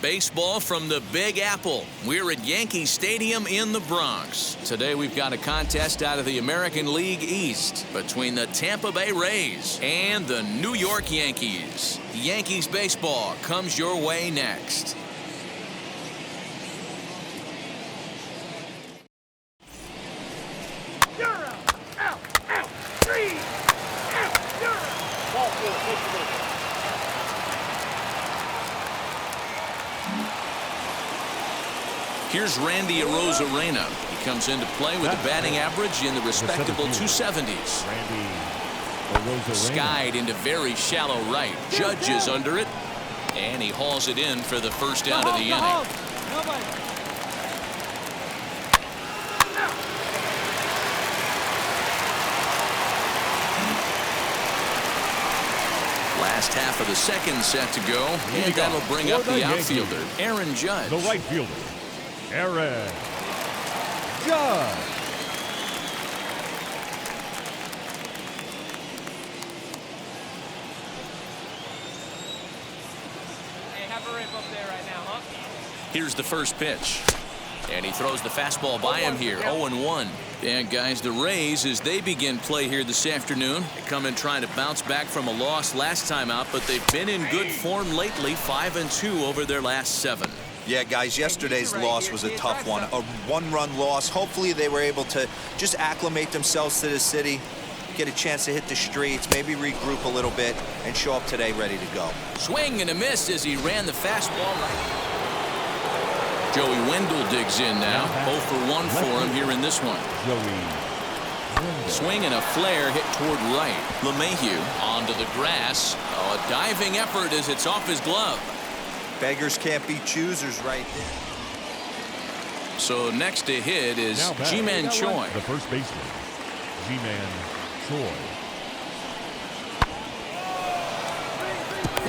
Baseball from the Big Apple. We're at Yankee Stadium in the Bronx. Today we've got a contest out of the American League East between the Tampa Bay Rays and the New York Yankees. Yankees baseball comes your way next. Here's Randy Arozarena. He comes into play with a batting average in the respectable 270s. Skied into very shallow right. Judge is under it, and he hauls it in for the first out of the inning. Last half of the second set to go, and that'll bring up the outfielder, Aaron Judge. The right fielder, Aaron Judge. Hey, have a rip up there right now, huh? Here's the first pitch. And he throws the fastball by him here, 0-1. And guys, the Rays, as they begin play here this afternoon, they come in trying to bounce back from a loss last time out, but they've been in good form lately, 5-2 over their last 7. Yeah, guys, yesterday's loss was a tough one, a one-run loss. Hopefully they were able to just acclimate themselves to the city, get a chance to hit the streets, maybe regroup a little bit, and show up today ready to go. Swing and a miss as he ran the fastball right. Joey Wendell digs in now. 0 for 1 for him here in this one. Swing and a flare hit toward right. LeMahieu onto the grass. Oh, a diving effort as it's off his glove. Beggars can't be choosers right there. So next to hit is Ji-Man Choi. The first baseman, Ji-Man Choi.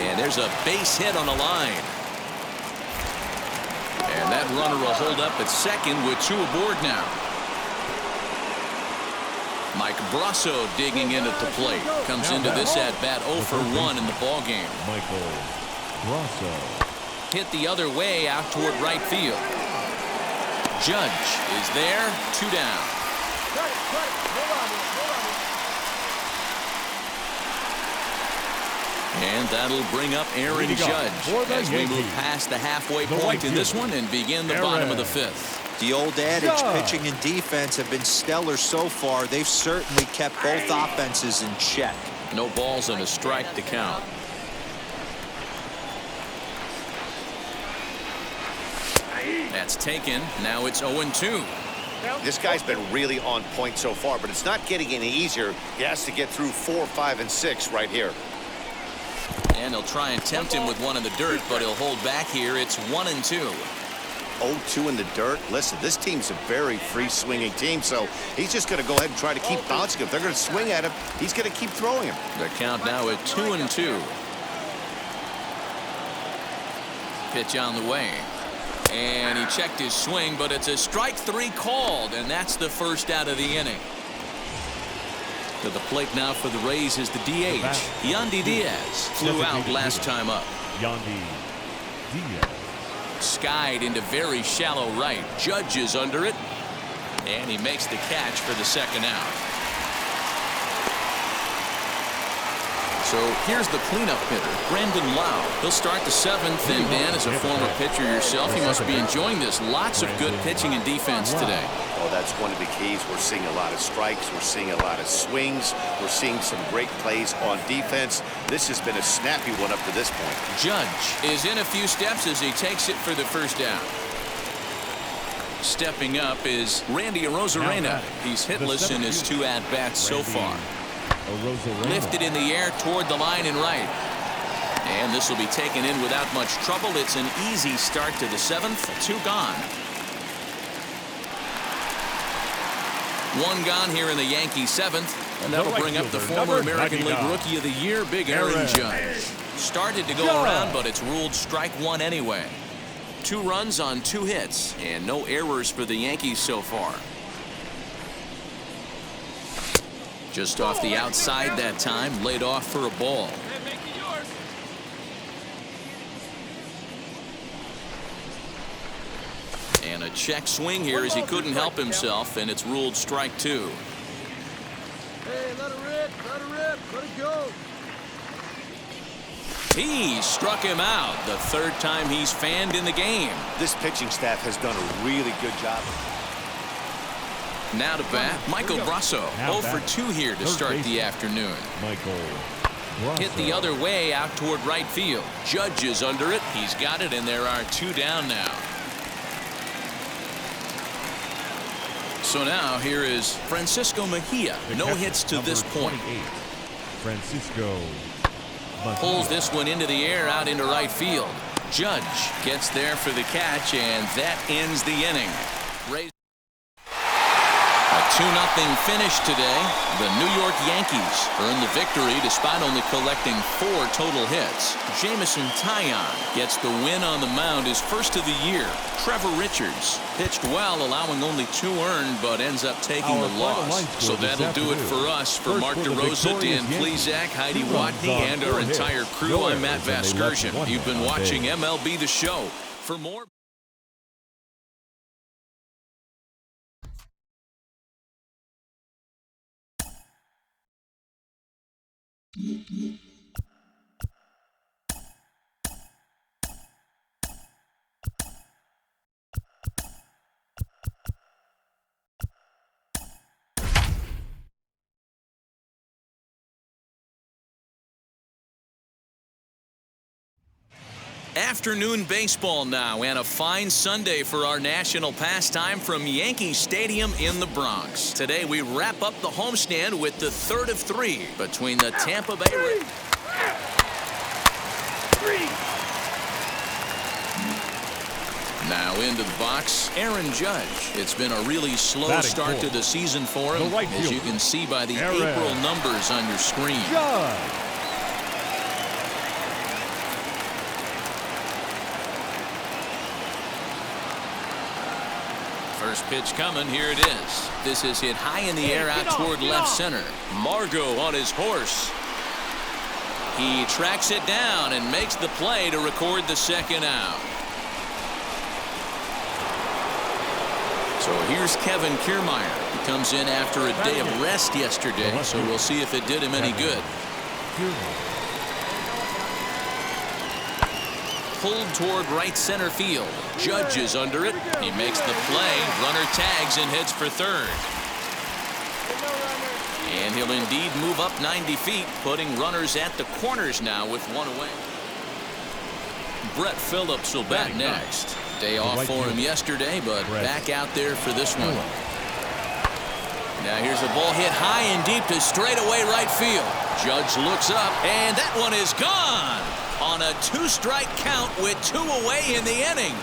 And there's a base hit on the line. And that runner will hold up at second with 2 aboard now. Mike Brasso digging in at the plate. Comes into this at-bat 0 for 1 in the ballgame. Michael Brasso. Hit the other way out toward right field. Judge is there, 2 down. And that'll bring up Aaron Judge as we move past the halfway point in this one and begin the bottom of the 5th. The old adage, pitching and defense have been stellar so far. They've certainly kept both offenses in check. No balls and a strike to count. That's taken. Now it's 0-2. This guy's been really on point so far, but it's not getting any easier. He has to get through 4, 5, and 6 right here. And they'll try and tempt him with one in the dirt, but he'll hold back here. It's 1-2. 0-2 in the dirt. Listen, this team's a very free-swinging team, so he's just going to go ahead and try to keep bouncing. If they're going to swing at him, he's going to keep throwing him. The count now at 2-2. Pitch on the way. And he checked his swing, but it's a strike 3 called, and that's the first out of the inning. To the plate now for the Rays is the DH. Yandy Diaz flew out last time up. Yandy Diaz. Skied into very shallow right. Judge is under it, and he makes the catch for the second out. So here's the cleanup hitter, Brandon Lau. He'll start the 7th, and Dan, as a former pitcher yourself, you must be enjoying this. Lots of good pitching and defense today. Well, that's one of the keys. We're seeing a lot of strikes. We're seeing a lot of swings. We're seeing some great plays on defense. This has been a snappy one up to this point. Judge is in a few steps as he takes it for the first down. Stepping up is Randy Arozarena. He's hitless in his 2 at-bats so far. Lifted in the air toward the line and right. And this will be taken in without much trouble. It's an easy start to the 7th. 2 gone. 1 gone here in the Yankee 7th. And that'll bring up the former American League Rookie of the Year, Big Aaron Judge. Started to go around, but it's ruled strike 1 anyway. 2 runs on 2 hits, and no errors for the Yankees so far. Just off the outside that time, laid off for a ball. check swing here as he couldn't help himself, and it's ruled strike 2. Hey, let it rip, let it go. He struck him out, the 3rd time he's fanned in the game. This pitching staff has done a really good job. Now to bat, Michael Brasso. Now 0 for 2 here to third start the baseman, afternoon. Michael Hit the Brasso. other way out toward right field. Judge is under it. He's got it, and there are 2 down now. So now here is Francisco Mejia. The No catcher, hits to number this point. 28, Francisco Mejia. Pulls this one into the air out into right field. Judge gets there for the catch, and that ends the inning. A 2-0 finish today. The New York Yankees earn the victory despite only collecting 4 total hits. Jamison Taillon gets the win on the mound, his first of the year. Trevor Richards pitched well, allowing only 2 earned, but ends up taking the loss. So that'll do it for us. For Mark DeRosa, Dan Plesac, Heidi Watney, and our entire crew, I'm Matt Vasgersian. You've been watching MLB The Show. For more... Afternoon baseball now, and a fine Sunday for our national pastime from Yankee Stadium in the Bronx. Today we wrap up the homestand with the 3rd of 3 between the Tampa Bay Rays. Now into the box, Aaron Judge. It's been a really slow Batting start to fourth. the season for him, The right as you fielder, can see by the Aaron April numbers on your screen. Judge. First pitch coming, here it is. This is hit high in the air out toward left center. Margot on his horse. He tracks it down and makes the play to record the 2nd out. So here's Kevin Kiermaier. He comes in after a day of rest yesterday, so we'll see if it did him any good. Pulled toward right center field. Judge is under it. He makes the play. Runner tags and heads for 3rd. And he'll indeed move up 90 feet, putting runners at the corners now with 1 away. Brett Phillips will bat next. Day off for him yesterday, but back out there for this one. Now here's a ball hit high and deep to straightaway right field. Judge looks up, and that one is gone on a 2-strike count with 2 away in the inning.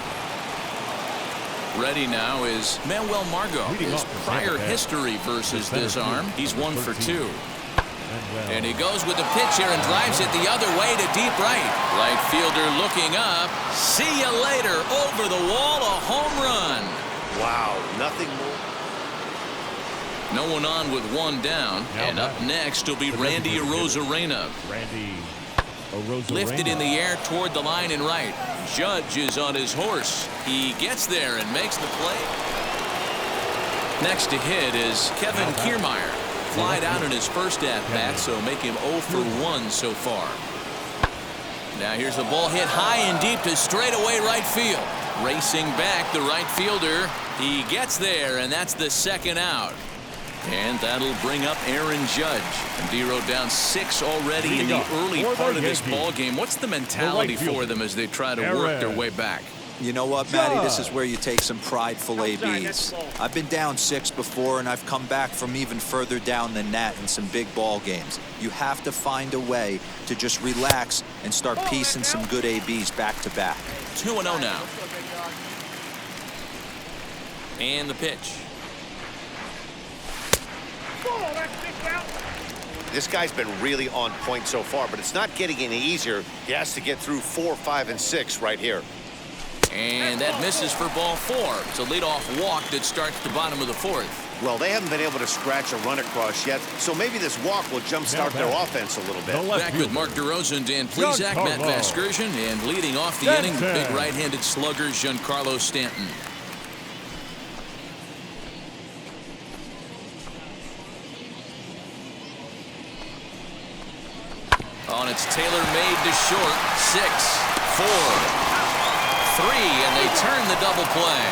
Ready now is Manuel Margot. His prior history versus this arm, he's 1 for 2. And he goes with the pitch here and drives it the other way to deep right. Right fielder looking up. See you later. Over the wall, a home run. Wow, nothing more. No one on with 1 down. And up next will be Randy Arozarena. Lifted in the air toward the line and right. Judge is on his horse. He gets there and makes the play. Next to hit is Kevin Kiermaier. Flied out in his first at-bat, so make him 0 for 1 so far. Now here's a ball hit high and deep to straightaway right field. Racing back, the right fielder. He gets there, and that's the 2nd out. And that'll bring up Aaron Judge. And D-Row down 6 already in the early part of this ball game. What's the mentality for them as they try to work their way back? You know what, Matty? This is where you take some prideful ABs. I've been down 6 before, and I've come back from even further down than that in some big ball games. You have to find a way to just relax and start piecing some good ABs back to back. 2-0 now. And the pitch. This guy's been really on point so far, but it's not getting any easier. He has to get through 4, 5, and 6 right here. And that misses for ball 4. It's a leadoff walk that starts the bottom of the 4th. Well, they haven't been able to scratch a run across yet, so maybe this walk will jumpstart their offense a little bit. Back with Mark DeRosa and Dan Plesac, Matt Vasgersian, and leading off the inning, the big right-handed slugger, Giancarlo Stanton. Oh, and it's tailor-made to short. 6, 4, 3, and they turn the double play.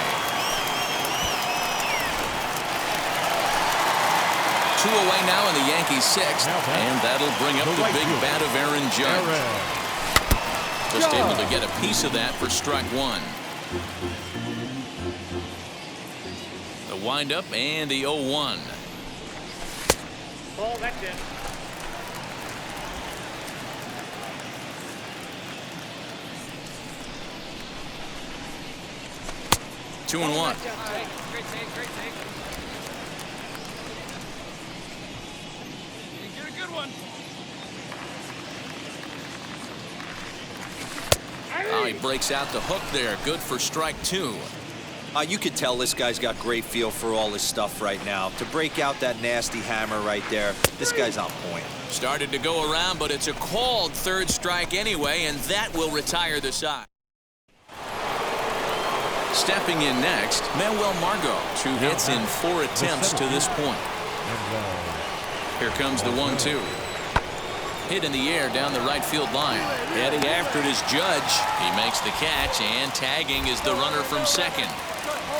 2 away now in the Yankees' 6th, and that'll bring up the big bat of Aaron Judge. Just able to get a piece of that for strike 1. The windup and the 0-1. Ball, that's it. Two and 1. Great take, great take. Get a good one. Oh, he breaks out the hook there. Good for strike 2. You could tell this guy's got great feel for all his stuff right now. To break out that nasty hammer right there, this guy's on point. Started to go around, but it's a called third strike anyway, and that will retire the side. Stepping in next, Manuel Margot. 2 hits in 4 attempts to this point. Here comes the 1-2. Hit in the air down the right field line. Heading after it is Judge. He makes the catch, and tagging is the runner from second.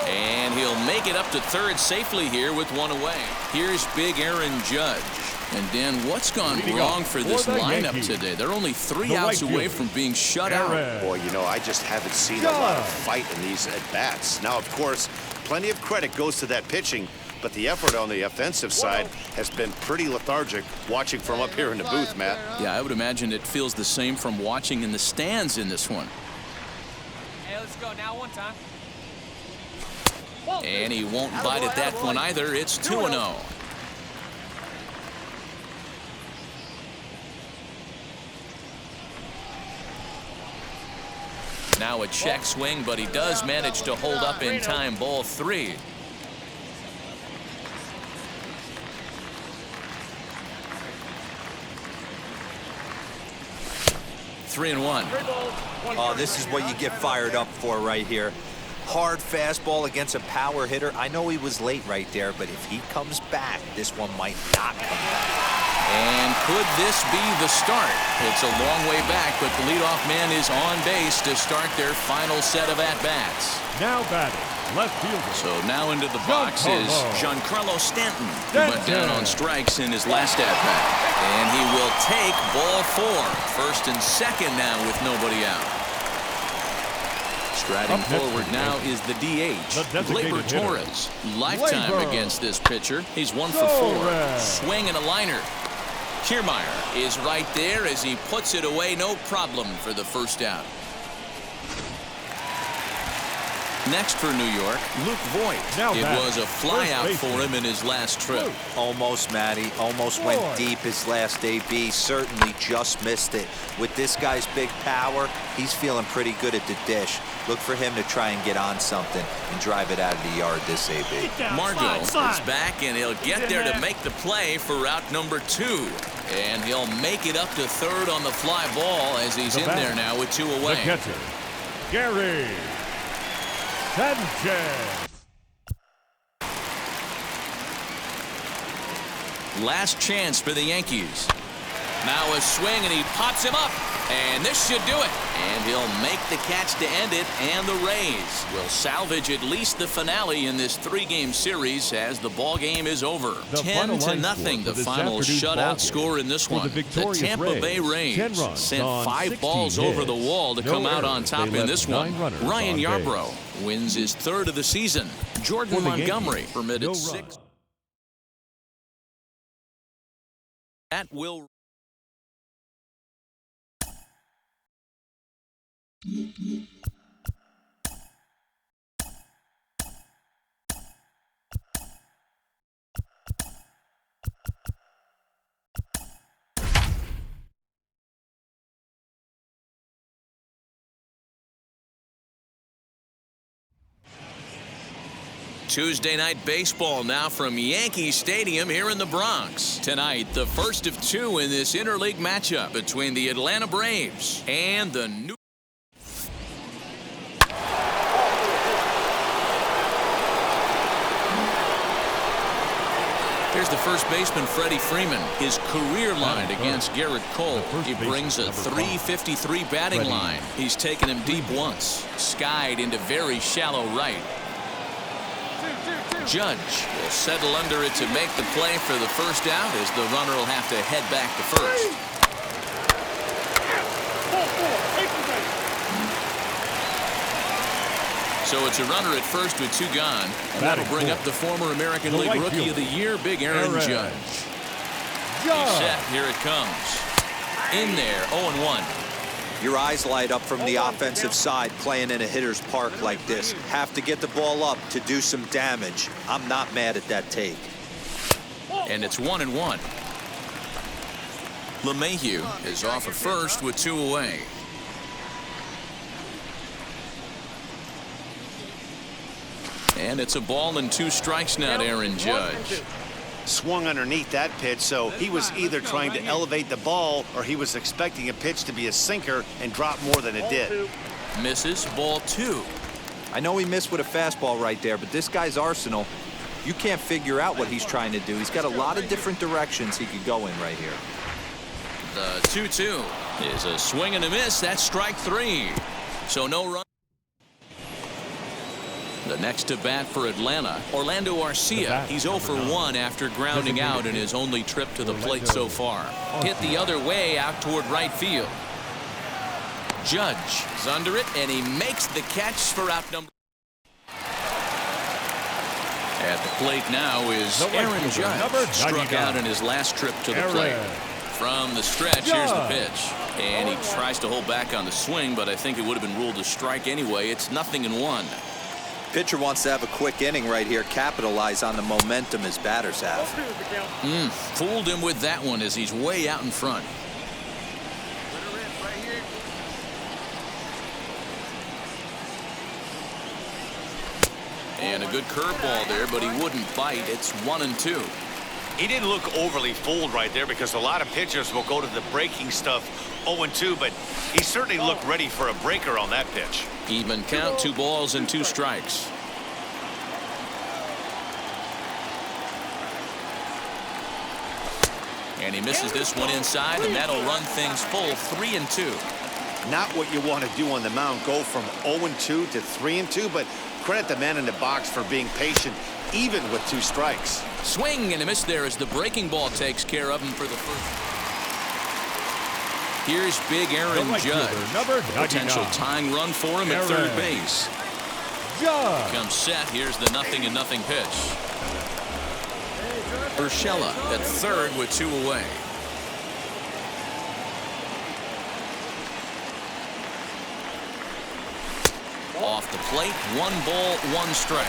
And he'll make it up to third safely here with 1 away. Here's big Aaron Judge. And Dan, what's gone wrong for this lineup today? They're only 3 outs away from being shut out. Boy, you know, I just haven't seen a lot of fight in these at-bats. Now, of course, plenty of credit goes to that pitching, but the effort on the offensive side has been pretty lethargic watching from up here in the booth, Matt. Yeah, I would imagine it feels the same from watching in the stands in this one. Hey, let's go now, one time. And he won't bite at that one either. It's 2-0. Now a check swing, but he does manage to hold up in time. Ball 3. Three and 1. Oh, this is what you get fired up for right here. Hard fastball against a power hitter. I know he was late right there, but if he comes back, this one might not come back. And could this be the start? It's a long way back, but the leadoff man is on base to start their final set of at-bats. Now batting, left fielder. So now into the box is Giancarlo Stanton, who went down on strikes in his last at-bat. And he will take ball 4. First and second now with nobody out. Striding forward now is the DH, Gleyber Torres. Lifetime against this pitcher. He's 1 for 4. Swing and a liner. Kiermaier is right there as he puts it away. No problem for the first out. Next for New York, Luke Voigt. It was a fly out for him in his last trip. Almost, Matty. Almost went deep his last AB. Certainly just missed it. With this guy's big power, he's feeling pretty good at the dish. Look for him to try and get on something and drive it out of the yard this AB. Margot is back, and he'll get there to make the play for route number 2. And he'll make it up to third on the fly ball as he's in there now with 2 away. The catcher, Gary Sanchez. Last chance for the Yankees. Now a swing, and he pops him up. And this should do it. And he'll make the catch to end it, and the Rays will salvage at least the finale in this 3-game series as the ball game is over. 10-0, the final shutout score in this one. The Tampa Bay Rays sent 5 balls over the wall to come out on top in this one. Ryan Yarbrough wins his 3rd of the season. Jordan Montgomery permitted 6. That will... Tuesday night baseball now from Yankee Stadium here in the Bronx. Tonight, the first of 2 in this interleague matchup between the Atlanta Braves and the New... Here's the first baseman Freddie Freeman. His career line against Garrett Cole. He brings a .353 batting line. He's taken him deep once. Skied into very shallow right. Judge will settle under it to make the play for the first out as the runner will have to head back to first. So it's a runner at first with 2 gone, and that'll bring up the former American League Rookie of the Year, Big Aaron Judge. He's set. Here it comes. In there, 0-1. Your eyes light up from the offensive side playing in a hitter's park like this. Have to get the ball up to do some damage. I'm not mad at that take. And it's 1-1. LeMahieu is off at first with 2 away. And it's a ball and 2 strikes now to Aaron Judge. Swung underneath that pitch, so he was either trying to elevate the ball or he was expecting a pitch to be a sinker and drop more than it did. Misses, ball 2. I know he missed with a fastball right there, but this guy's arsenal, you can't figure out what he's trying to do. He's got a lot of different directions he could go in right here. The 2-2 is a swing and a miss. That's strike 3. So no run. The next to bat for Atlanta, Orlando Arcia. He's 0 for 1 after grounding out in his only trip to the plate so far. Hit the other way out toward right field. Judge is under it, and he makes the catch for out number. At the plate now is Aaron Judge. Struck out in his last trip to the plate. From the stretch, here's the pitch. And he tries to hold back on the swing, but I think it would have been ruled a strike anyway. It's 0-1. Pitcher wants to have a quick inning right here, capitalize on the momentum his batters have. Fooled him with that one as he's way out in front. And a good curveball there, but he wouldn't bite. It's 1-2. He didn't look overly fooled right there because a lot of pitchers will go to the breaking stuff 0-2, but he certainly looked ready for a breaker on that pitch. Even count, 2 balls and 2 strikes. And he misses this one inside, and that'll run things full 3-2. Not what you want to do on the mound, go from 0-2 to 3-2, but credit the man in the box for being patient even with 2 strikes. Swing and a miss there as the breaking ball takes care of him for the first. Here's Big Aaron Judge. Potential tying run for him at third base. Comes set. Here's the 0-0 pitch. Urshela at third with 2 away. Off the plate, 1 ball, 1 strike.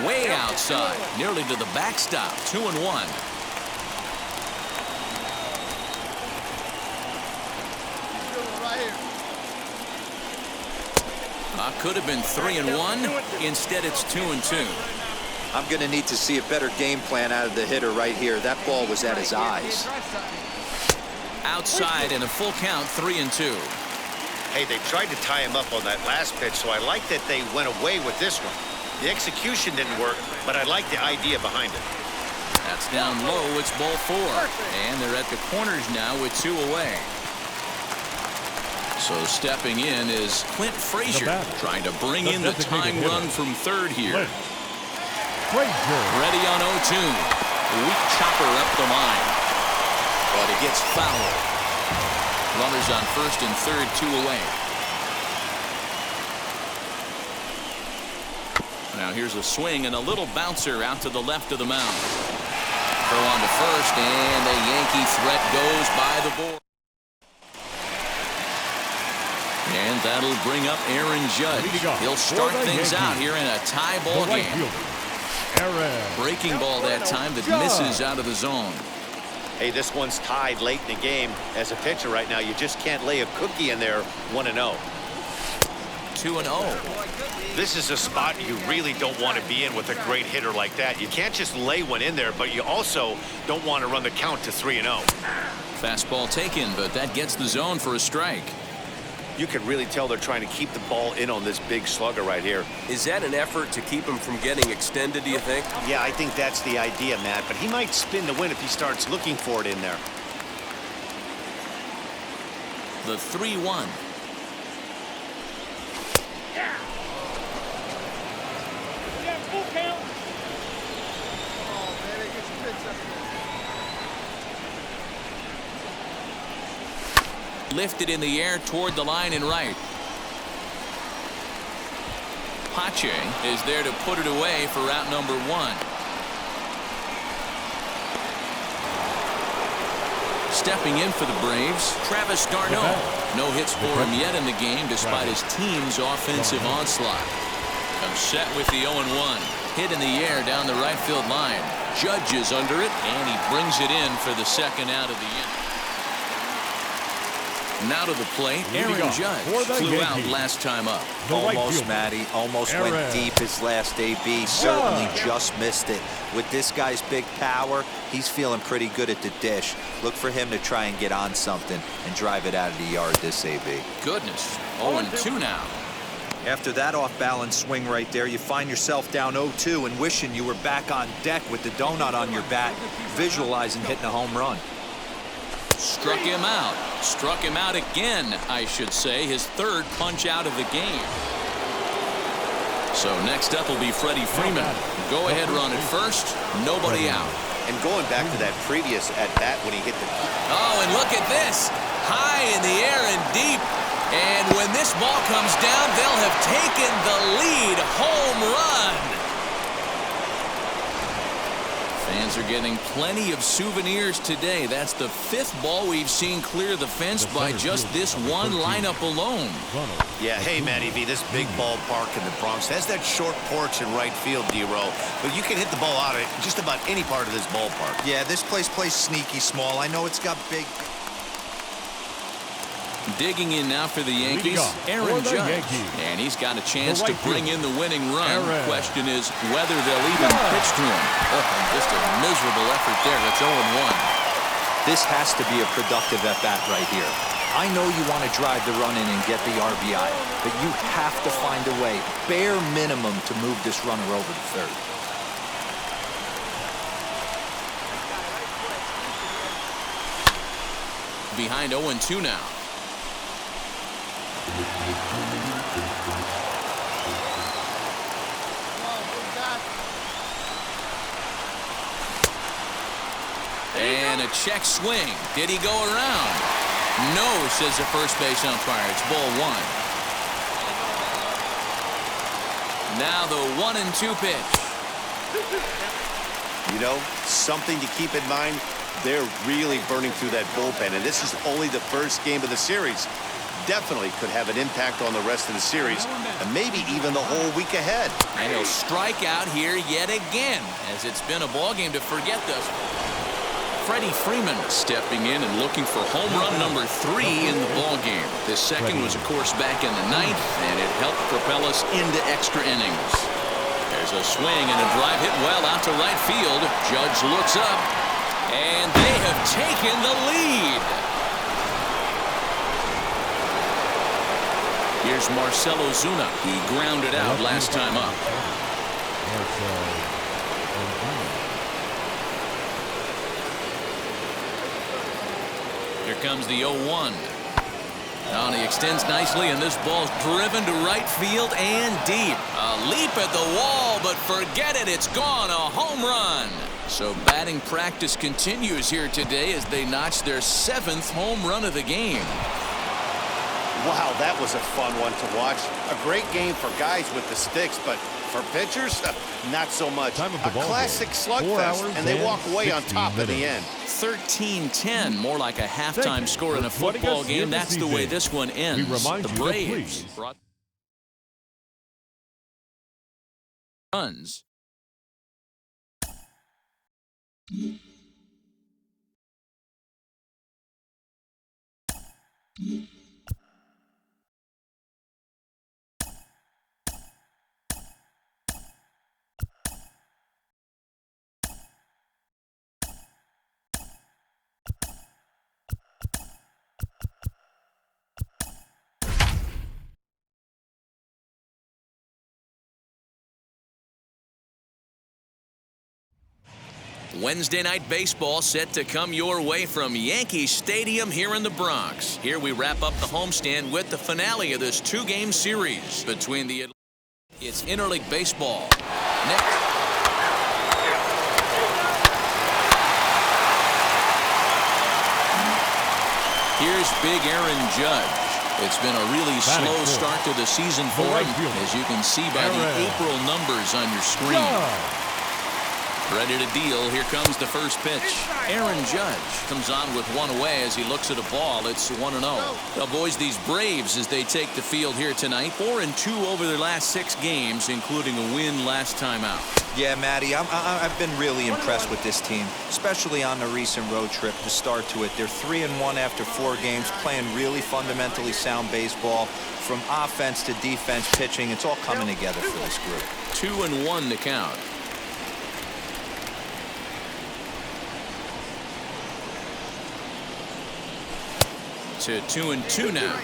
Way outside, nearly to the backstop, 2-1. Could have been 3-1. Instead, it's 2-2. I'm going to need to see a better game plan out of the hitter right here. That ball was at his eyes. Outside and a full count, 3-2. Hey, they tried to tie him up on that last pitch, so I like that they went away with this one. The execution didn't work, but I like the idea behind it. That's down low. It's ball 4. And they're at the corners now with 2 away. So stepping in is Clint Frazier, trying to bring in the tying run from third here. Ready on 0-2. Weak chopper up the line. But it gets fouled. Runners on first and third, 2 away. Now here's a swing and a little bouncer out to the left of the mound. Throw on to first, and the Yankee threat goes by the board. And that'll bring up Aaron Judge. He'll start things out here in a tie ball game. Breaking ball that time that misses out of the zone. Hey, this one's tied late in the game. As a pitcher right now, you just can't lay a cookie in there 1-0. 2-0. This is a spot you really don't want to be in with a great hitter like that. You can't just lay one in there, but you also don't want to run the count to 3-0. Fastball taken, but that gets the zone for a strike. You can really tell they're trying to keep the ball in on this big slugger right here. Is that an effort to keep him from getting extended, do you think? Yeah, I think that's the idea, Matt, but he might spin the win if he starts looking for it in there. The 3-1. Lifted in the air toward the line and right. Pache is there to put it away for route number 1. Stepping in for the Braves, Travis d'Arnaud. No hits for him yet in the game despite his team's offensive onslaught. Comes set with the 0-1. Hit in the air down the right field line. Judge is under it, and he brings it in for the second out of the inning. Now to the plate, Aaron Judge flew out last time up. Almost, Matty. Almost went deep his last AB. Certainly just missed it. With this guy's big power, he's feeling pretty good at the dish. Look for him to try and get on something and drive it out of the yard this AB. Goodness. 0-2 now. After that off-balance swing right there, you find yourself down 0-2 and wishing you were back on deck with the donut on your bat, visualizing hitting a home run. Struck him out. Struck him out again, I should say. His third punch out of the game. So next up will be Freddie Freeman. Go ahead run at first. Nobody out. And going back to that previous at-bat when he hit the... Oh, and look at this. High in the air and deep. And when this ball comes down, they'll have taken the lead. Home run. Fans are getting plenty of souvenirs today. That's the 5th ball we've seen clear the fence by just this one lineup alone. Yeah, hey, Matty V, this big ballpark in the Bronx has that short porch in right field, D-Row, but you can hit the ball out of it just about any part of this ballpark. Yeah, this place plays sneaky small. I know it's got big... Digging in now for the Yankees, Aaron Judge. And he's got a chance to bring in the winning run. Question is whether they'll even pitch to him. Just a miserable effort there. That's 0-1. This has to be a productive at-bat right here. I know you want to drive the run in and get the RBI, but you have to find a way, bare minimum, to move this runner over to third. Behind 0-2 now. And a check swing. Did he go around? No, says the first base umpire. It's ball 1. Now the 1-2 pitch. You know, something to keep in mind, they're really burning through that bullpen, and this is only the first game of the series. Definitely could have an impact on the rest of the series, and maybe even the whole week ahead. And he'll strike out here yet again, as it's been a ball game to forget this. Freddie Freeman stepping in and looking for home run number 3 in the ball game. This second was, of course, back in the 9th, and it helped propel us into extra innings. There's a swing and a drive hit well out to right field. Judge looks up, and they have taken the lead. Here's Marcelo Zuna. He grounded out last time up. Here comes the 0-1. Now he extends nicely, and this ball's driven to right field and deep. A leap at the wall, but forget it. It's gone. A home run. So batting practice continues here today as they notch their 7th home run of the game. Wow, that was a fun one to watch. A great game for guys with the sticks, but for pitchers, not so much. A classic slugfest, and they walk away on top in the end. 13-10, more like a halftime score in a football game. That's the way this one ends. The Braves runs. Wednesday night baseball set to come your way from Yankee Stadium here in the Bronx. Here we wrap up the homestand with the finale of this two-game series between the... It's interleague baseball. Next. Here's big Aaron Judge. It's been a really slow start to the season for him, as you can see by the April numbers on your screen. Ready to deal. Here comes the first pitch. Aaron Judge comes on with one away as he looks at a ball. It's 1-0. Well, boys, these Braves, as they take the field here tonight, 4-2 over their last 6 games, including a win last time out. Yeah, Matty, I've been really impressed with this team, especially on the recent road trip to start to it. They're 3-1 after 4 games, playing really fundamentally sound baseball. From offense to defense, pitching, it's all coming together for this group. 2-1 to count. To 2-2 now.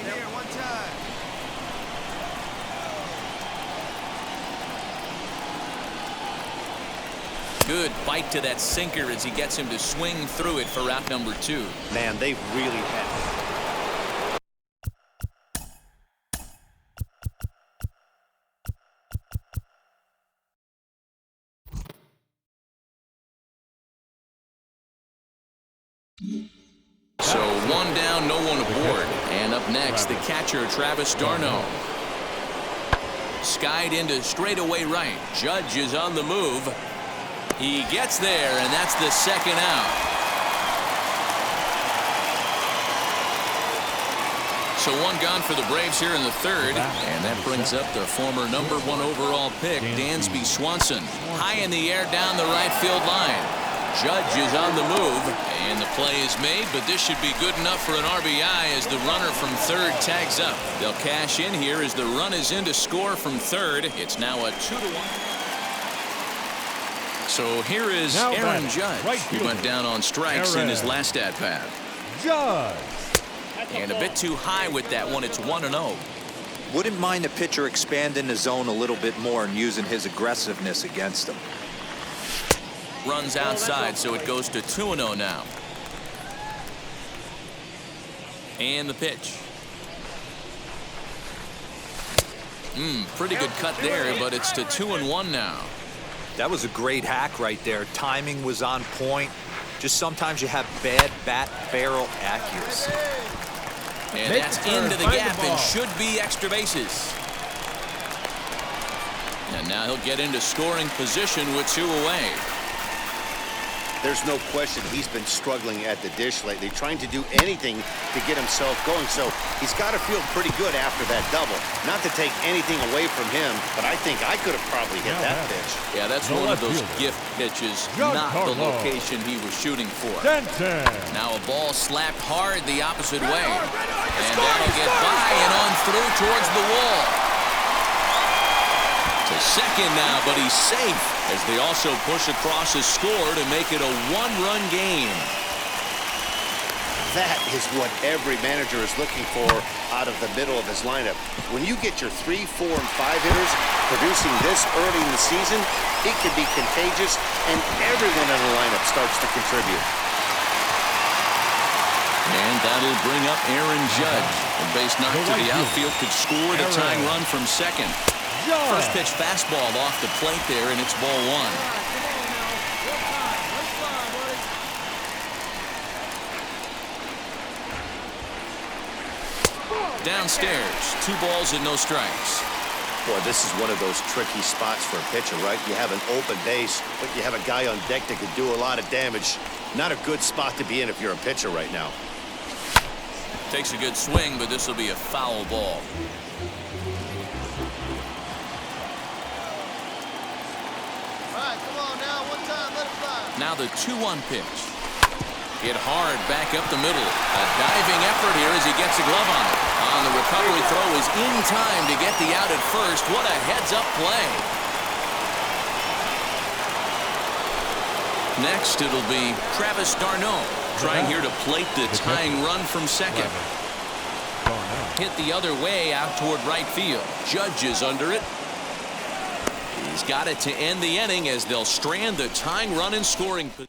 Good bite to that sinker as he gets him to swing through it for out number 2. Man, they really have. So 1 down, no one aboard. And up next, the catcher, Travis d'Arnaud. Skied into straightaway right. Judge is on the move. He gets there, and that's the second out. So 1 gone for the Braves here in the 3rd. And that brings up the former #1 overall pick, Dansby Swanson. High in the air down the right field line. Judge is on the move, and the play is made, but this should be good enough for an RBI as the runner from 3rd tags up. They'll cash in here as the run is in to score from 3rd. It's now a 2-1. So here is Aaron Judge, who went down on strikes in his last at-bat. Judge. And a bit too high with that one. It's 1-0. Wouldn't mind the pitcher expanding the zone a little bit more and using his aggressiveness against him. Runs outside, so it goes to 2-0 now. And the pitch. Pretty good cut there, but it's to 2-1 now. That was a great hack right there. Timing was on point. Just sometimes you have bad bat barrel accuracy. And that's into the gap and should be extra bases. And now he'll get into scoring position with 2 away. There's no question he's been struggling at the dish lately, trying to do anything to get himself going. So he's got to feel pretty good after that double. Not to take anything away from him, but I think I could have probably hit that pitch. Yeah, that's one of those gift pitches, not the location he was shooting for. Now a ball slapped hard the opposite way. And that'll get by and on through towards the wall. To second now, but he's safe as they also push across his score to make it a 1-run game. That is what every manager is looking for out of the middle of his lineup. When you get your 3, 4, and 5 hitters producing this early in the season, it can be contagious, and everyone in the lineup starts to contribute. And that'll bring up Aaron Judge. A base knock to the outfield could score the tying run from second. First pitch fastball off the plate there, and it's ball 1. Downstairs, 2 balls and no strikes. Boy, this is one of those tricky spots for a pitcher, right? You have an open base, but you have a guy on deck that could do a lot of damage. Not a good spot to be in if you're a pitcher right now. Takes a good swing, but this will be a foul ball. Now the 2-1 pitch. Hit hard back up the middle. A diving effort here as he gets a glove on it. On the recovery throw is in time to get the out at first. What a heads-up play. Next, it'll be Travis d'Arnaud trying here to plate the tying run from second. Hit the other way out toward right field. Judge is under it. He's got it to end the inning as they'll strand the tying run in scoring position.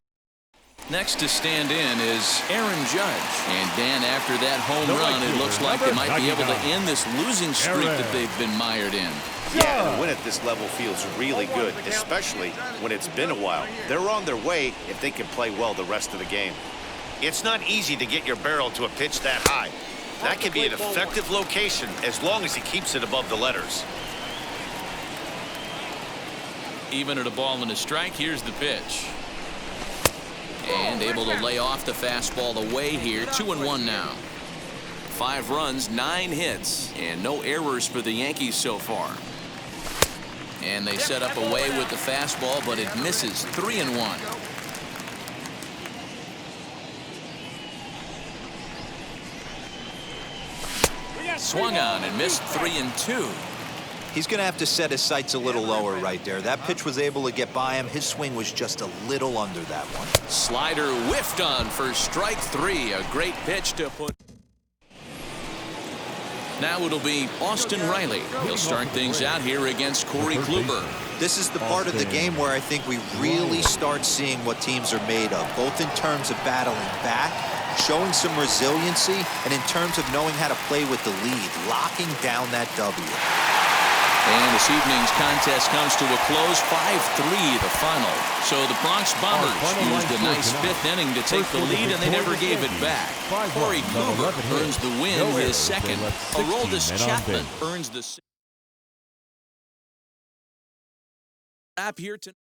Next to stand in is Aaron Judge. And Dan, after that home run, it looks like they might be able to end this losing streak that they've been mired in. Yeah, and a win at this level feels really good, especially when it's been a while. They're on their way if they can play well the rest of the game. It's not easy to get your barrel to a pitch that high. That can be an effective location as long as he keeps it above the letters. Even at a ball and a strike, here's the pitch. And able to lay off the fastball away here. 2-1 now. 5 runs, 9 hits, and no errors for the Yankees so far. And they set up away with the fastball, but it misses. 3-1. Swung on and missed. 3-2. He's going to have to set his sights a little lower right there. That pitch was able to get by him. His swing was just a little under that one. Slider whiffed on for strike 3. A great pitch to put. Now it'll be Austin Riley. He'll start things out here against Corey Kluber. This is the part of the game where I think we really start seeing what teams are made of, both in terms of battling back, showing some resiliency, and in terms of knowing how to play with the lead, locking down that W. And this evening's contest comes to a close, 5-3 the final. So the Bronx Bombers used a nice 5th inning to take the lead, and they never gave it back. Corey Kluber earns the win, his second. Aroldis Chapman earns the up here tonight.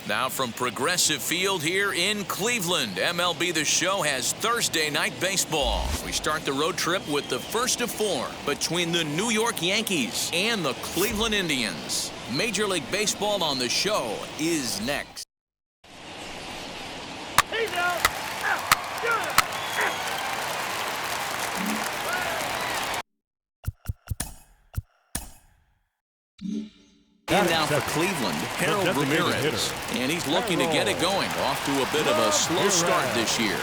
Now from Progressive Field here in Cleveland, MLB The Show has Thursday night baseball. We start the road trip with the first of 4 between the New York Yankees and the Cleveland Indians. Major League Baseball on The Show is next. And now for Cleveland, Harold Ramirez. And he's looking to get it going. Off to a bit of a slow start this year.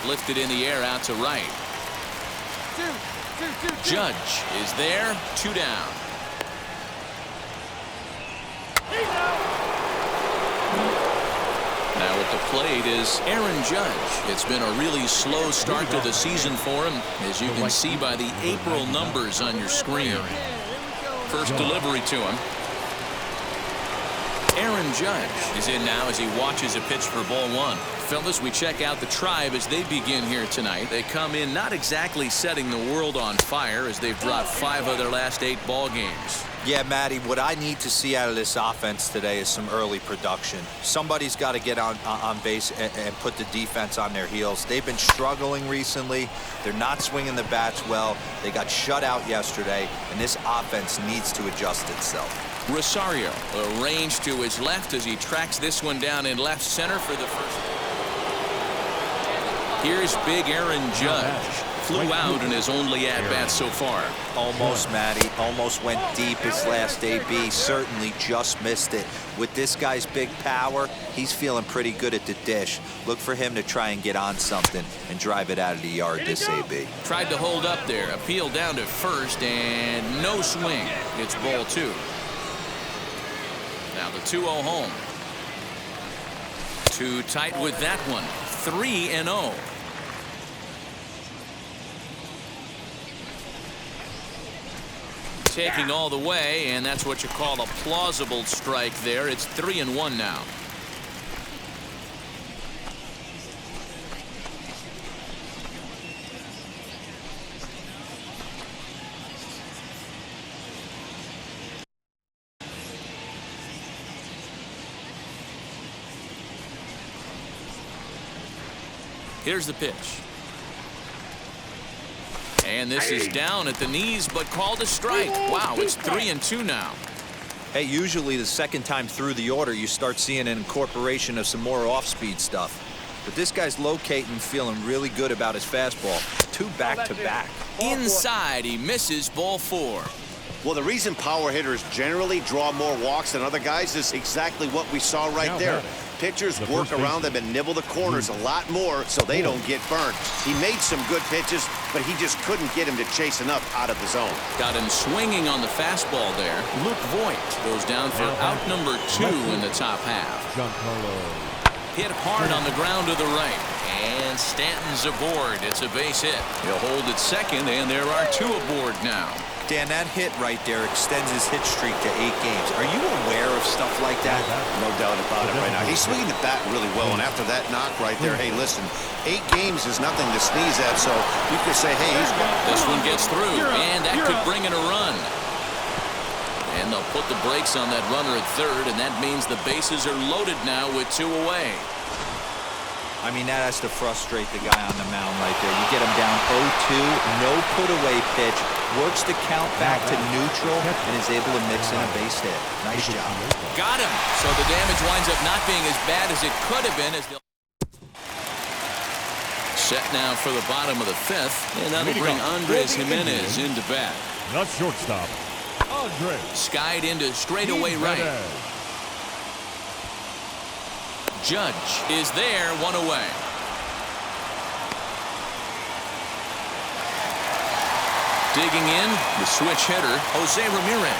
Lifted in the air out to right. Judge is there. 2 down. Now at the plate is Aaron Judge. It's been a really slow start to the season for him, as you can see by the April numbers on your screen. First delivery to him. Aaron Judge is in now as he watches a pitch for ball 1. Fellas, we check out the Tribe as they begin here tonight. They come in not exactly setting the world on fire, as they've dropped 5 of their last 8 ball games. Yeah, Matty, what I need to see out of this offense today is some early production. Somebody's got to get on base and put the defense on their heels. They've been struggling recently. They're not swinging the bats well. They got shut out yesterday, and this offense needs to adjust itself. Rosario arranged to his left as he tracks this one down in left center for the first. Here's big Aaron Judge. flew out in his only at-bat so far. Almost, Matty. Almost went deep his last AB. Certainly just missed it. With this guy's big power, he's feeling pretty good at the dish. Look for him to try and get on something and drive it out of the yard this AB. Tried to hold up there. Appeal down to first, and no swing. It's ball 2. Now the 2-0 home. Too tight with that one. 3-0. Taking all the way, and that's what you call a plausible strike there. It's 3-1 now. Here's the pitch. And this is down at the knees, but called a strike. Wow, it's 3-2 now. Hey, usually the second time through the order, you start seeing an incorporation of some more off-speed stuff. But this guy's locating, feeling really good about his fastball. 2 back-to-back. Inside, he misses ball 4. Well, the reason power hitters generally draw more walks than other guys is exactly what we saw right there. Pitchers work around them and nibble the corners a lot more so they don't get burned. He made some good pitches, but he just couldn't get him to chase enough out of the zone. Got him swinging on the fastball there. Luke Voigt goes down for out number 2 in the top half. Hit hard on the ground to the right. And Stanton's aboard. It's a base hit. He'll hold at second, and there are 2 aboard now. Dan, that hit right there extends his hit streak to 8 games. Are you aware of stuff like that? No doubt about it right now. He's swinging the bat really well, and after that knock right there, hey, listen, 8 games is nothing to sneeze at, so you could say, hey, he's got... This one gets through, and that could bring in a run. And they'll put the brakes on that runner at third, and that means the bases are loaded now with 2 away. I mean, that has to frustrate the guy on the mound right there. You get him down 0-2, no put-away pitch, works the count back to neutral, and is able to mix in a base hit. Nice job. Got him. So the damage winds up not being as bad as it could have been. Set now for the bottom of the 5th, and that'll bring Andres Jimenez into bat. Not shortstop, Andres. Skied into straightaway right. Judge is there, 1 away. Digging in, the switch hitter, Jose Ramirez.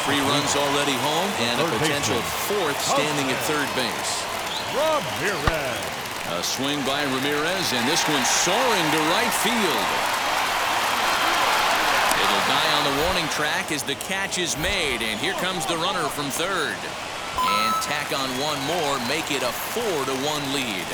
3 runs already home, and a potential 4th standing at third base. Ramirez. A swing by Ramirez, and this one's soaring to right field. It'll die on the warning track as the catch is made, and here comes the runner from third. And tack on 1 more, make it a 4-1 lead.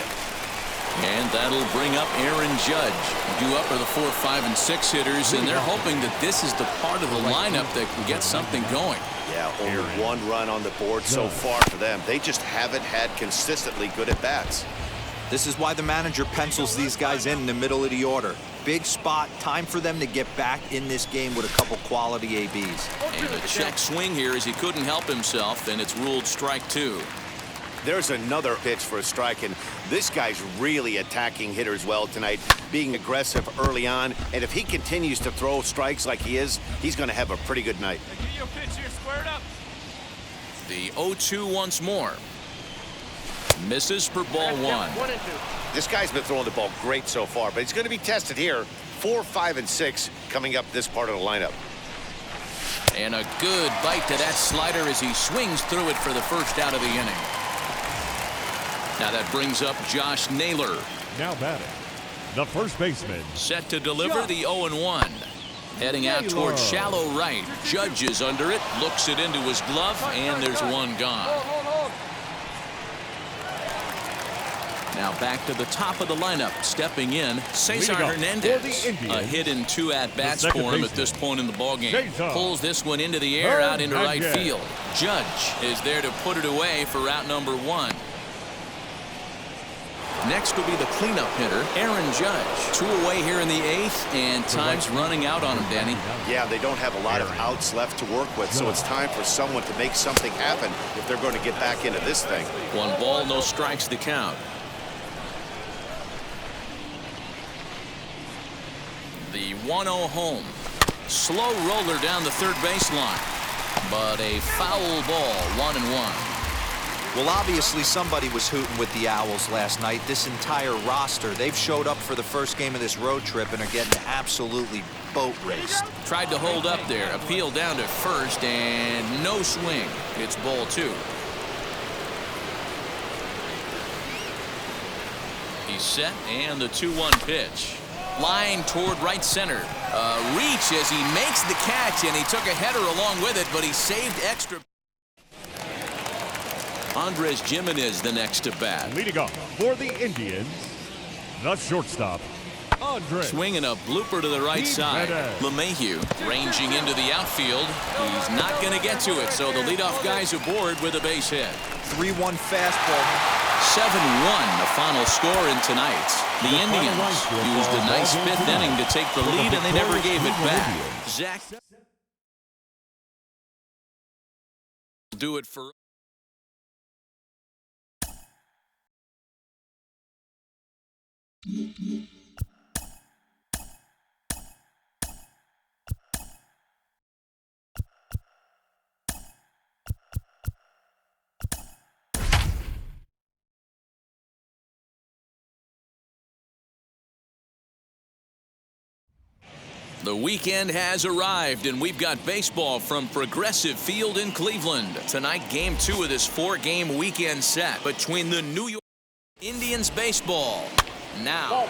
And that'll bring up Aaron Judge. Due up are the 4, 5, and 6 hitters, and they're hoping that this is the part of the lineup that can get something going. Yeah, only 1 run on the board so far for them. They just haven't had consistently good at-bats. This is why the manager pencils these guys in the middle of the order. Big spot, time for them to get back in this game with a couple quality ABs. And a check swing here as he couldn't help himself, and it's ruled strike 2. There's another pitch for a strike, and this guy's really attacking hitters well tonight, being aggressive early on, and if he continues to throw strikes like he is, he's going to have a pretty good night. Give you a pitch here, squared up. The 0-2 once more. Misses for ball 1. This guy's been throwing the ball great so far, but he's going to be tested here. 4, 5, and 6 coming up this part of the lineup. And a good bite to that slider as he swings through it for the first out of the inning. Now that brings up Josh Naylor. Now batting, the first baseman. Set to deliver the 0-1. Heading out towards shallow right. Judge is under it, looks it into his glove, and there's 1 gone. Now back to the top of the lineup. Stepping in, Cesar Hernandez. A hit in 2 at-bats for him at this point in the ballgame. Pulls this one into the air out into right field. Judge is there to put it away for route number 1. Next will be the cleanup hitter, Aaron Judge. 2 away here in the 8th, and time's running out on him, Danny. Yeah, they don't have a lot of outs left to work with, so it's time for someone to make something happen if they're going to get back into this thing. 1 ball, no strikes to count. The 1-0 home. Slow roller down the third baseline. But a foul ball, 1-1. Well, obviously somebody was hooting with the Owls last night. This entire roster, they've showed up for the first game of this road trip and are getting absolutely boat raced. Tried to hold up there. Appeal down to first and no swing. It's ball 2. He's set and the 2-1 pitch. Line toward right center. Reach as he makes the catch, and he took a header along with it, but he saved extra. Andres Gimenez the next to bat. Leading off for the Indians, the shortstop, Andres. Swinging a blooper to the right side. LeMahieu ranging into the outfield. He's not going to get to it, so the leadoff guy's aboard with a base hit. 3-1 fastball. 7-1 the final score in tonight. The Indians used a nice 5th inning to take the lead, and they never gave it back. Zach do it for. The weekend has arrived, and we've got baseball from Progressive Field in Cleveland. Tonight, Game 2 of this 4-game weekend set between the New York Indians baseball. Now.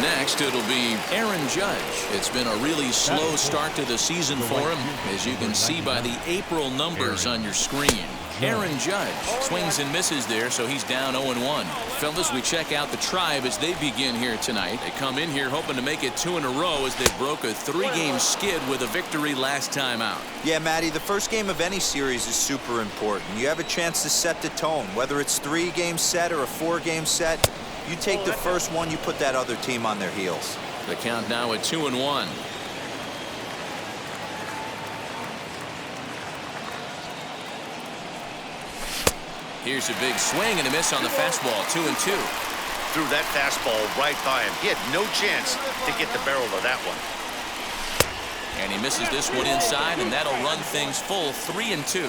Next, it'll be Aaron Judge. It's been a really slow start to the season for him, as you can see by the April numbers on your screen. Aaron Judge swings and misses there, so he's down 0-1. Fellas, we check out the Tribe as they begin here tonight. They come in here hoping to make it 2 in a row as they broke a 3-game skid with a victory last time out. Yeah, Matty, the first game of any series is super important. You have a chance to set the tone, whether it's 3-game set or a 4-game set. You take the first one, you put that other team on their heels. The count now at 2-1. Here's a big swing and a miss on the fastball. 2-2. Threw that fastball right by him. He had no chance to get the barrel of that one. And he misses this one inside, and that'll run things full. 3-2.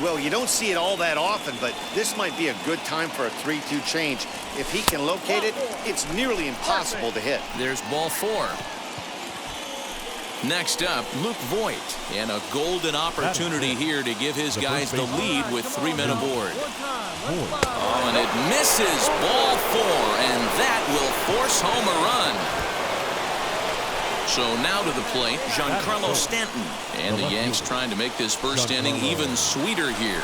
Well, you don't see it all that often, but this might be a good time for a 3-2 change. If he can locate it, it's nearly impossible to hit. There's ball 4. Next up, Luke Voigt, and a golden opportunity here to give his guys the lead with 3 men aboard. Oh, and it misses. Ball 4, and that will force home a run. So now to the plate, Giancarlo Stanton. And the Yanks trying to make this first inning even sweeter here.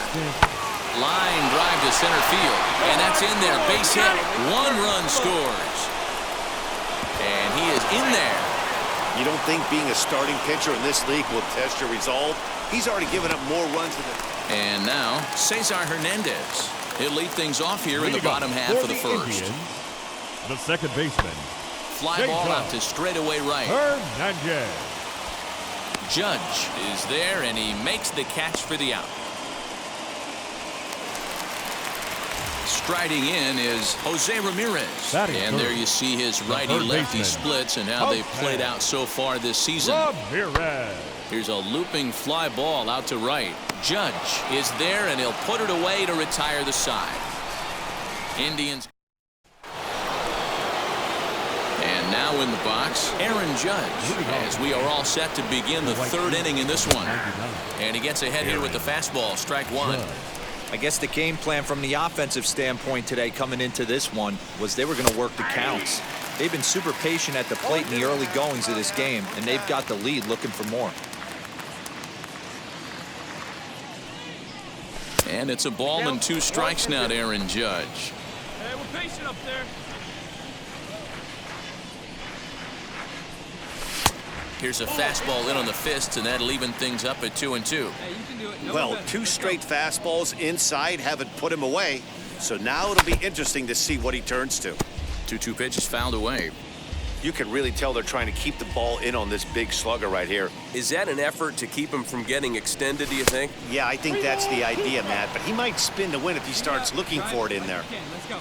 Line drive to center field, and that's in there. Base hit. 1 run scores. And he is in there. You don't think being a starting pitcher in this league will test your resolve? He's already given up more runs than the... And now, Cesar Hernandez. He'll lead things off here in the bottom half of the first. The second baseman. Fly ball out to straightaway right. Hernandez. Judge is there, and he makes the catch for the out. Striding in is Jose Ramirez. And there you see his righty-lefty splits and how they've played out so far this season. Ramirez. Here's a looping fly ball out to right. Judge is there, and he'll put it away to retire the side. Indians. And now in the box, Aaron Judge, as we are all set to begin the 3rd inning in this one. And he gets ahead here with the fastball, strike 1. I guess the game plan from the offensive standpoint today coming into this one was they were going to work the counts. They've been super patient at the plate in the early goings of this game, and they've got the lead looking for more. And it's a ball and 2 strikes now to Aaron Judge. Hey, we're patient up there. Here's a fastball in on the fists, and that'll even things up at 2-2. Hey, you can do it. Well, 2 straight fastballs inside haven't put him away. So now it'll be interesting to see what he turns to. 2-2 pitch is fouled away. You can really tell they're trying to keep the ball in on this big slugger right here. Is that an effort to keep him from getting extended, do you think? Yeah, I think that's the idea, Matt. But he might spin to win if he starts looking for it in there. Let's go.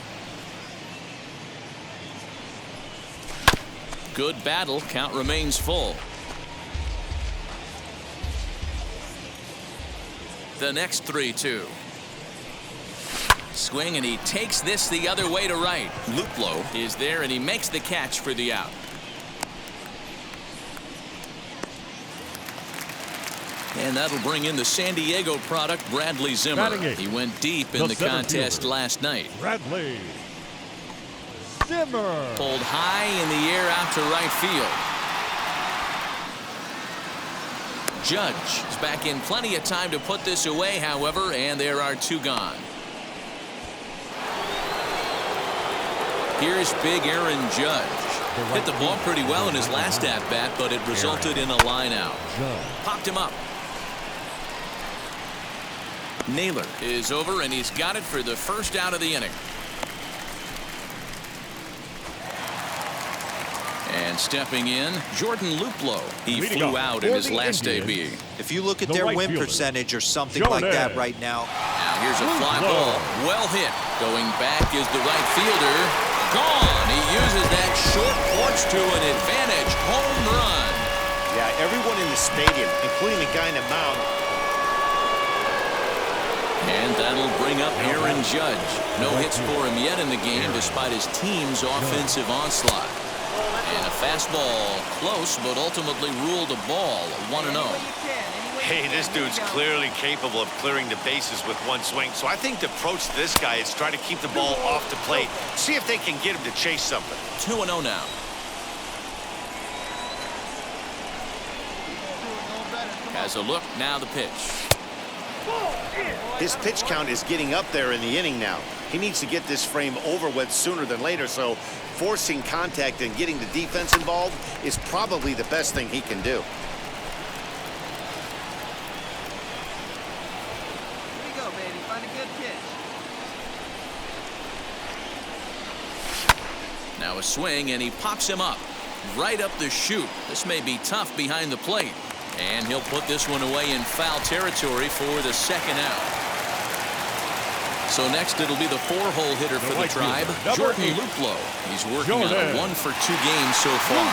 Good battle. Count remains full. The next 3-2. Swing, and he takes this the other way to right. Luplow is there, and he makes the catch for the out. And that'll bring in the San Diego product, Bradley Zimmer. He went deep in the contest last night. Bradley Zimmer. Pulled high in the air out to right field. Judge is back in plenty of time to put this away, however, and there are 2 gone. Here's big Aaron Judge. Hit the ball pretty well in his last at-bat, but it resulted in a line out. Popped him up. Naylor is over, and he's got it for the first out of the inning. And stepping in, Jordan Luplow. He flew out in his last debut. If you look at their win percentage or something like that right now. Now here's a fly ball. Well hit. Going back is the right fielder. Gone. He uses that short porch to an advantage. Home run. Yeah, everyone in the stadium, including the guy in the mound. And that'll bring up Aaron Judge. No hits for him yet in the game despite his team's offensive onslaught. And a fastball close, but ultimately ruled a ball. 1-0. Hey, this dude's clearly capable of clearing the bases with one swing. So I think the approach to this guy is try to keep the ball off the plate. See if they can get him to chase something. 2-0 now. Has a look. Now the pitch. His pitch count is getting up there in the inning now. He needs to get this frame over with sooner than later, so forcing contact and getting the defense involved is probably the best thing he can do. Here you go, baby. Find a good pitch. Now a swing, and he pops him up right up the chute. This may be tough behind the plate, and he'll put this one away in foul territory for the second out. So next it'll be the 4-hole hitter for the Tribe, Jordan Luplow. He's working on a 1-for-2 game so far.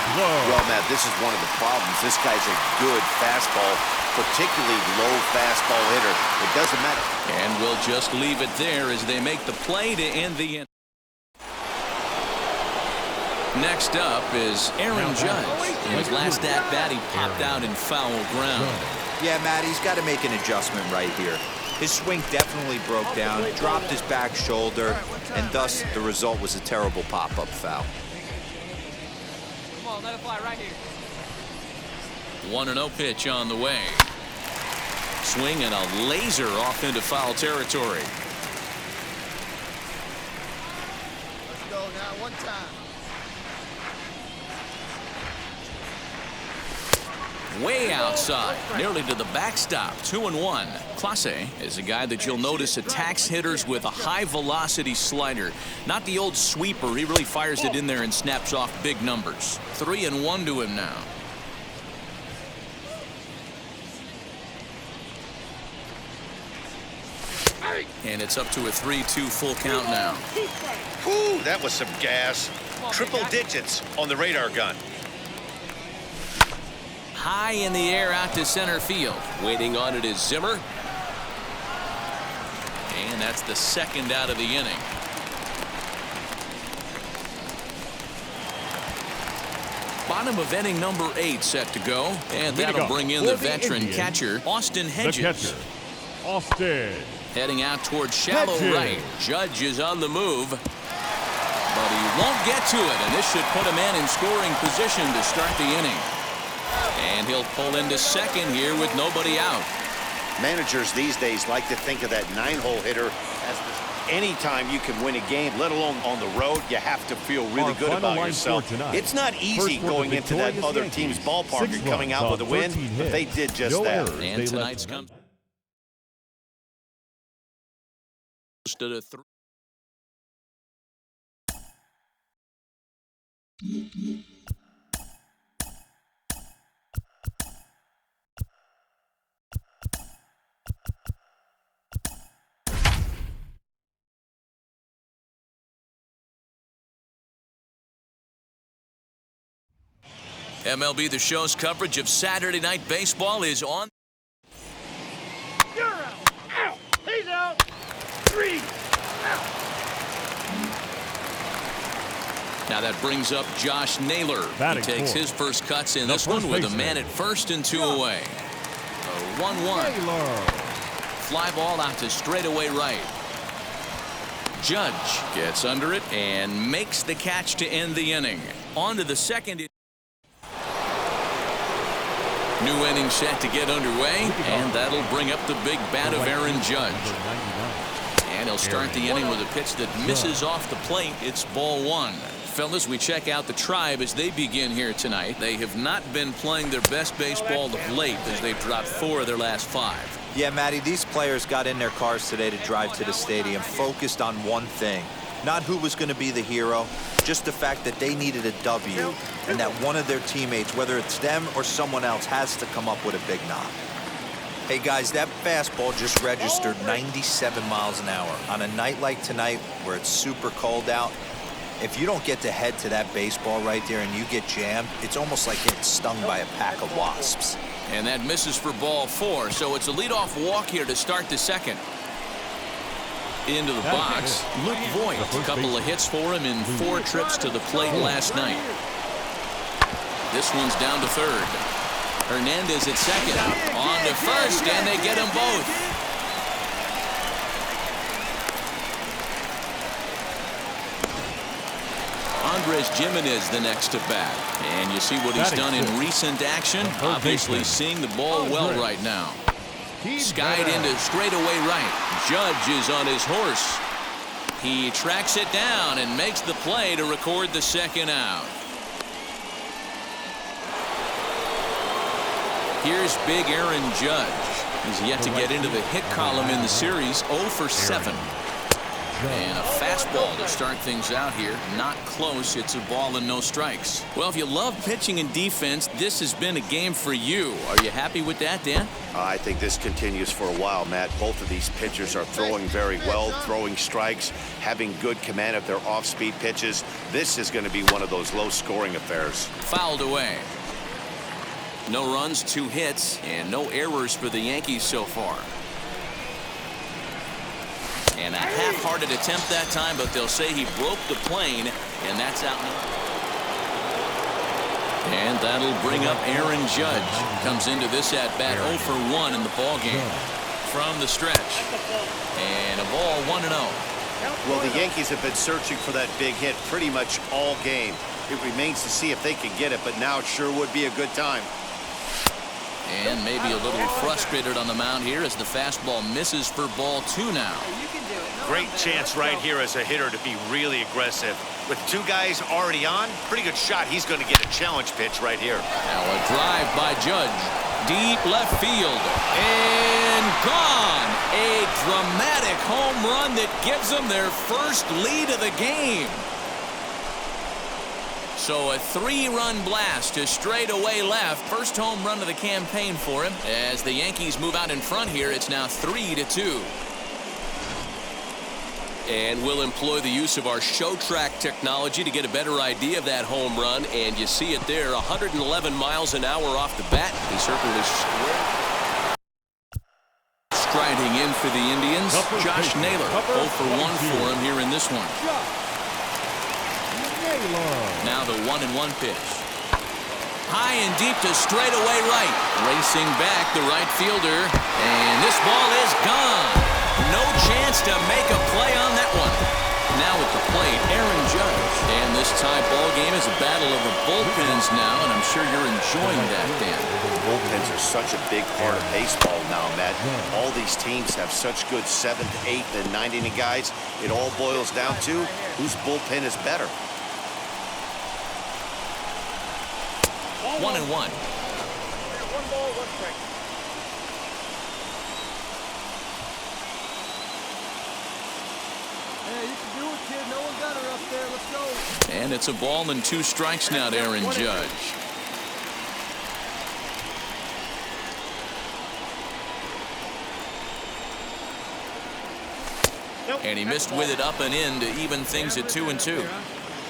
Well, Matt, this is one of the problems. This guy's a good fastball, particularly low fastball hitter. It doesn't matter. And we'll just leave it there as they make the play to end the inning. Next up is Aaron Judge. In his last at-bat, he popped out in foul ground. Yeah, Matt, he's got to make an adjustment right here. His swing definitely broke down, dropped his back shoulder, and thus the result was a terrible pop-up foul. Come on, let it fly right here. 1-0 pitch on the way. Swing and a laser off into foul territory. Let's go now, one time. Way outside, nearly to the backstop. 2-1. Clase is a guy that you'll notice attacks hitters with a high-velocity slider. Not the old sweeper. He really fires it in there and snaps off big numbers. 3-1 to him now. And it's up to a 3-2 full count now. Whew, that was some gas. Triple digits on the radar gun. High in the air out to center field. Waiting on it is Zimmer. And that's the second out of the inning. Bottom of inning number 8 set to go. And that'll bring in the veteran catcher, Austin Hedges. The catcher, Austin. Heading out towards shallow right. Judge is on the move. But he won't get to it. And this should put a man in scoring position to start the inning. And he'll pull into second here with nobody out. Managers these days like to think of that 9-hole hitter as any time you can win a game, let alone on the road. You have to feel really good about yourself. It's not easy going into that other team's ballpark and coming out with a win, but they did just that. And tonight's comes to the 3. MLB The Show's coverage of Saturday Night Baseball is on. You're out. Out. He's out. 3 out. Now that brings up Josh Naylor. He Batting takes fourth. his first cuts in The this one first with a baseman. man at first and 2 away. A 1-1. Taylor. Fly ball out to straightaway right. Judge gets under it and makes the catch to end the inning. On to the second. New inning set to get underway, and that'll bring up the big bat of Aaron Judge. And he'll start the inning with a pitch that misses off the plate. It's ball 1. Fellas, we check out the Tribe as they begin here tonight. They have not been playing their best baseball of late as they've dropped 4 of their last 5. Yeah, Matty, these players got in their cars today to drive to the stadium, focused on one thing. Not who was going to be the hero, just the fact that they needed a W and that one of their teammates, whether it's them or someone else, has to come up with a big knock. Hey, guys, that fastball just registered 97 miles an hour. On a night like tonight where it's super cold out, if you don't get to head to that baseball right there and you get jammed, it's almost like getting stung by a pack of wasps. And that misses for ball 4, so it's a leadoff walk here to start the second. Into the box, Luke Voigt. A couple of hits for him in 4 trips to the plate last night. This one's down to third. Hernandez at second. On to first, and they get them both. Andres Gimenez the next to bat. And you see what he's done in recent action. Obviously seeing the ball well right now. Skied into straightaway right. Judge is on his horse. He tracks it down and makes the play to record the second out. Here's big Aaron Judge. He's yet to get into the hit column in the series. 0 for 7. And a fastball to start things out here. Not close. It's a ball and no strikes. Well, if you love pitching and defense, this has been a game for you. Are you happy with that, Dan? I think this continues for a while, Matt. Both of these pitchers are throwing very well, throwing strikes, having good command of their off-speed pitches. This is going to be one of those low-scoring affairs. Fouled away. No runs, 2 hits, and no errors for the Yankees so far. And a half-hearted attempt that time, but they'll say he broke the plane, and that's out. And that'll bring up Aaron Judge. Comes into this at-bat 0 for 1 in the ballgame. From the stretch. And a ball 1-0. Well, the Yankees have been searching for that big hit pretty much all game. It remains to see if they can get it, but now it sure would be a good time. And maybe a little frustrated on the mound here as the fastball misses for ball 2 now. Great chance right here as a hitter to be really aggressive. With 2 guys already on, pretty good shot. He's going to get a challenge pitch right here. Now a drive by Judge. Deep left field. And gone. A dramatic home run that gives them their first lead of the game. So a 3-run blast to straightaway left. First home run of the campaign for him. As the Yankees move out in front here, it's now 3-2. And we'll employ the use of our show track technology to get a better idea of that home run. And you see it there, 111 miles an hour off the bat. He certainly striding in for the Indians. Josh Naylor, 0 for 1 for him here in this one. Now the 1-1 pitch. High and deep to straightaway right. Racing back the right fielder. And this ball is gone. No chance to make a play on that one. Now at the plate, Aaron Judge. And this tie ball game is a battle of the bullpens now, and I'm sure you're enjoying that, Dan. Bullpens are such a big part of baseball now, Matt. All these teams have such good 7th, 8th, and 9th inning guys. It all boils down to whose bullpen is better. 1-1. 1 ball, 1 strike. Hey, you can do it, kid. No one got her up there. Let's go. And it's a ball and 2 strikes now to Aaron Judge. And he missed with it up and in to even things at 2-2.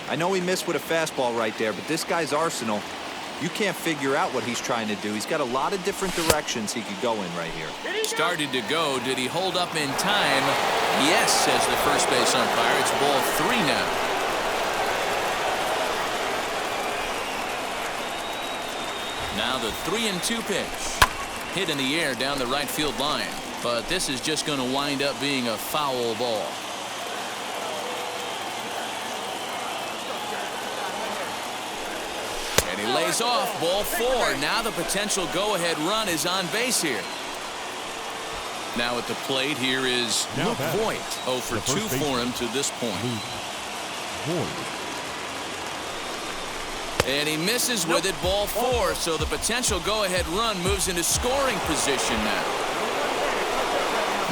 I know he missed with a fastball right there, but this guy's arsenal, You can't figure out what he's trying to do. He's got a lot of different directions he could go in right here. Started to go. Did he hold up in time? Yes, says the first base umpire. It's ball 3 now. Now the 3-2 pitch. Hit in the air down the right field line. But this is just going to wind up being a foul ball. And he lays off. Ball 4. Now the potential go-ahead run is on base here. Now at the plate here is Luke Voigt. 0 for 2 for him to this point. And he misses with it. Ball 4. So the potential go-ahead run moves into scoring position now.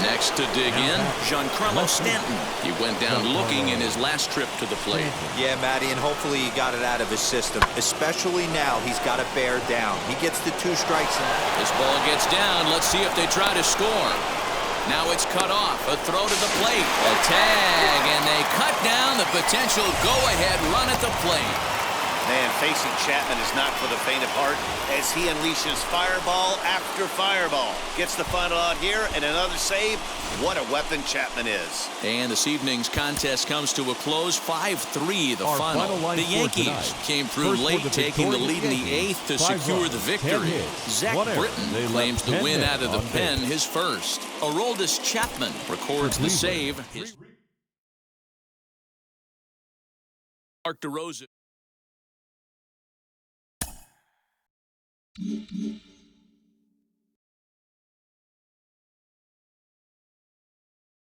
Next to dig in, Giancarlo Stanton. He went down looking in his last trip to the plate. Yeah, Matty, and hopefully he got it out of his system. Especially now, he's got to bear down. He gets the 2 strikes. This ball gets down. Let's see if they try to score. Now it's cut off. A throw to the plate. A tag, and they cut down the potential go-ahead run at the plate. Man, facing Chapman is not for the faint of heart as he unleashes fireball after fireball. Gets the final out here and another save. What a weapon Chapman is. And this evening's contest comes to a close. 5-3 the final. The Yankees came through late, taking the lead in the 8th to secure the victory. Zach Britton claims the win out of the pen, his first. Aroldis Chapman records the save. Mark DeRosa.